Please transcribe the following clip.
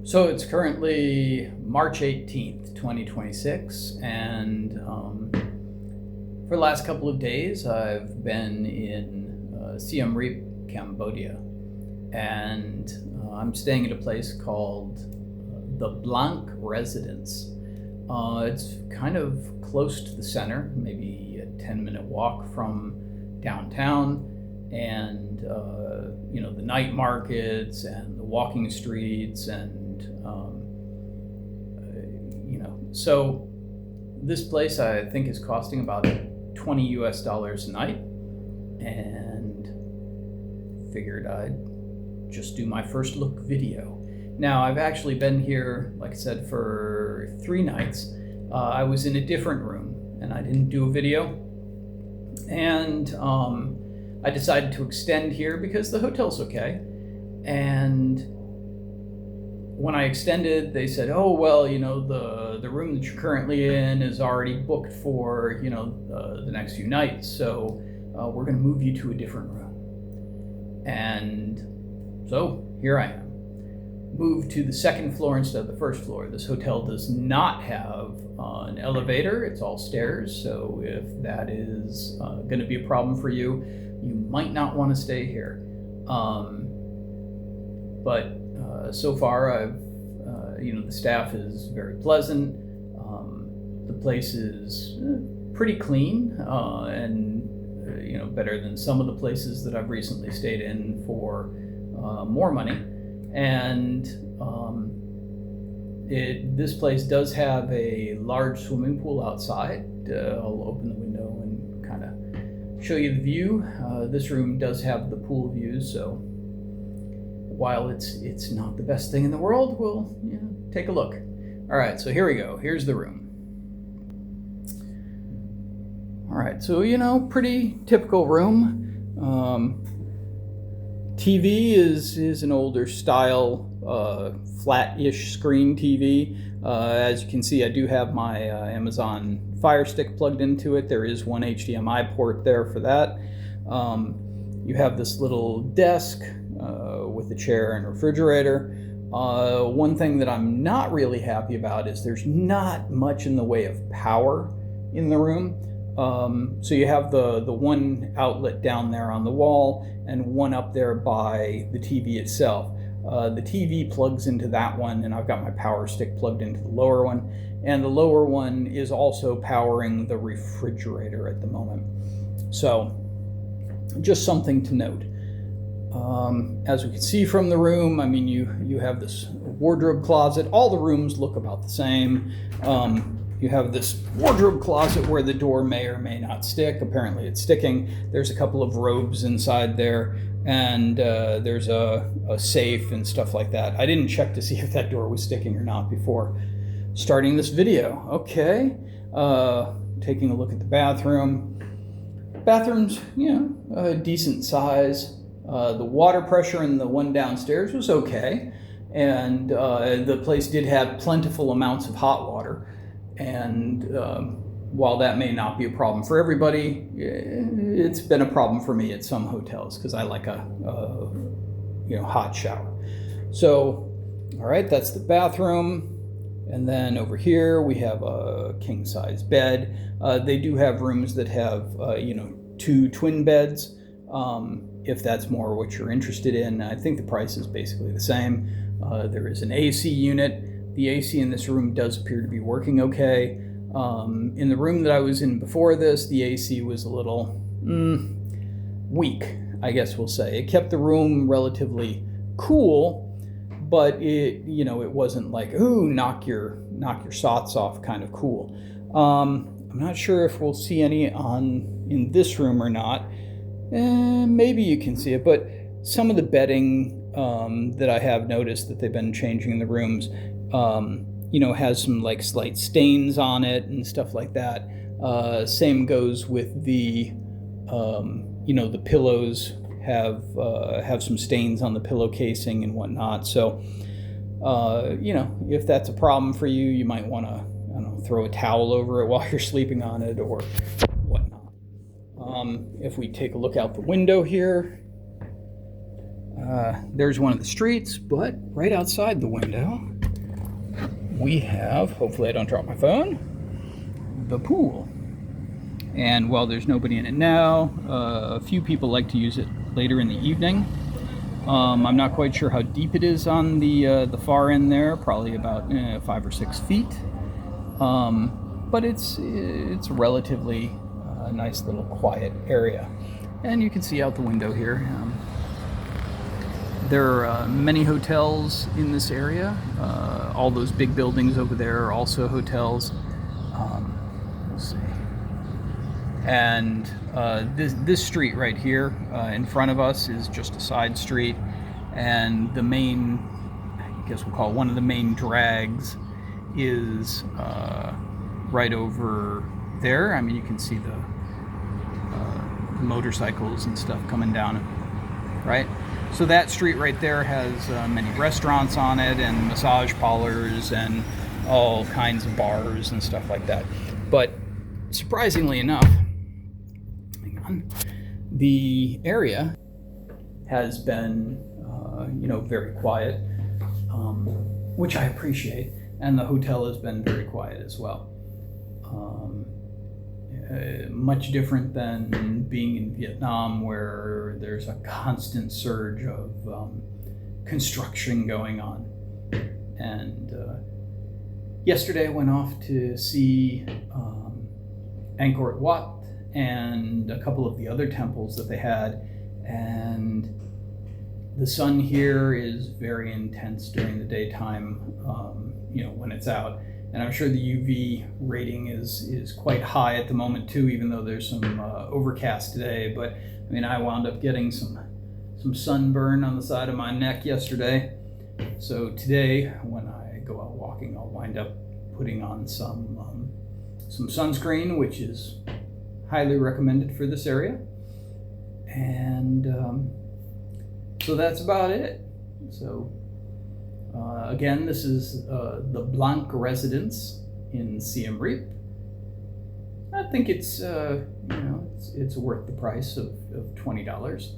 So it's currently March 18th, 2026, and for the last couple of days I've been in Siem Reap, Cambodia, and I'm staying at a place called the Blanc residence. It's kind of close to the center, maybe a 10-minute walk from downtown, and the night markets and the walking streets, and so this place I think is costing about $20 US a night, and figured I'd just do my first look video. Now, I've actually been here, like I said, for 3 nights. I was in a different room and I didn't do a video, and I decided to extend here because the hotel's okay. And when I extended, they said, oh, well, the room that you're currently in is already booked for, the next few nights. So we're going to move you to a different room. And so here I am, moved to the 2nd floor instead of the 1st floor. This hotel does not have an elevator. It's all stairs. So if that is going to be a problem for you, you might not want to stay here. But so far, the staff is very pleasant. The place is pretty clean, and better than some of the places that I've recently stayed in for more money. And this place does have a large swimming pool outside. I'll open the window and kind of show you the view. This room does have the pool view, so while it's not the best thing in the world, we'll take a look. All right, so here we go. Here's the room. All right, so pretty typical room. TV is an older style, flat-ish screen TV. As you can see, I do have my Amazon Fire Stick plugged into it. There is one HDMI port there for that. You have this little desk with a chair and refrigerator. One thing that I'm not really happy about is there's not much in the way of power in the room. So you have the one outlet down there on the wall and one up there by the TV itself. The TV plugs into that one, and I've got my power stick plugged into the lower one. And the lower one is also powering the refrigerator at the moment. So just something to note. As we can see from the room, I mean, you have this wardrobe closet. All the rooms look about the same. You have this wardrobe closet where the door may or may not stick. Apparently it's sticking. There's a couple of robes inside there, and there's a safe and stuff like that. I didn't check to see if that door was sticking or not before starting this video. Okay, taking a look at the bathroom. Bathroom's, a decent size. The water pressure in the one downstairs was okay, and the place did have plentiful amounts of hot water. And while that may not be a problem for everybody, it's been a problem for me at some hotels because I like a hot shower. So, all right, that's the bathroom. And then over here we have a king size bed. They do have rooms that have 2 twin beds. If that's more what you're interested in. I think the price is basically the same. There is an AC unit. The AC in this room does appear to be working okay. In the room that I was in before this, the AC was a little weak, I guess we'll say. It kept the room relatively cool, but it wasn't like, ooh, knock your socks off kind of cool. I'm not sure if we'll see any in this room or not. Maybe you can see it, but some of the bedding that I have noticed that they've been changing in the rooms, has some like slight stains on it and stuff like that. Same goes with the pillows have some stains on the pillow casing and whatnot. So, if that's a problem for you, you might want to, throw a towel over it while you're sleeping on it or whatnot. If we take a look out the window here, there's one of the streets, but right outside the window we have, hopefully I don't drop my phone, the pool. And while there's nobody in it now, a few people like to use it later in the evening. I'm not quite sure how deep it is on the far end there, probably about 5 or 6 feet. But it's a relatively nice little quiet area. And you can see out the window here. There are many hotels in this area. All those big buildings over there are also hotels. We'll see. And this street right here in front of us is just a side street, and the main, I guess we'll call it one of the main drags, is right over there. I mean, you can see the motorcycles and stuff coming down, right? So that street right there has many restaurants on it, and massage parlors, and all kinds of bars and stuff like that. But surprisingly enough, the area has been, very quiet, which I appreciate, and the hotel has been very quiet as well. Much different than being in Vietnam, where there's a constant surge of construction going on. And yesterday I went off to see Angkor Wat and a couple of the other temples that they had, and the sun here is very intense during the daytime, when it's out, and I'm sure the UV rating is quite high at the moment too, even though there's some overcast today. But I mean, I wound up getting some sunburn on the side of my neck yesterday, so today when I go out walking, I'll wind up putting on some sunscreen, which is highly recommended for this area. And so that's about it. So again, this is the Blanc residence in Siem Reap. I think it's it's worth the price of $20.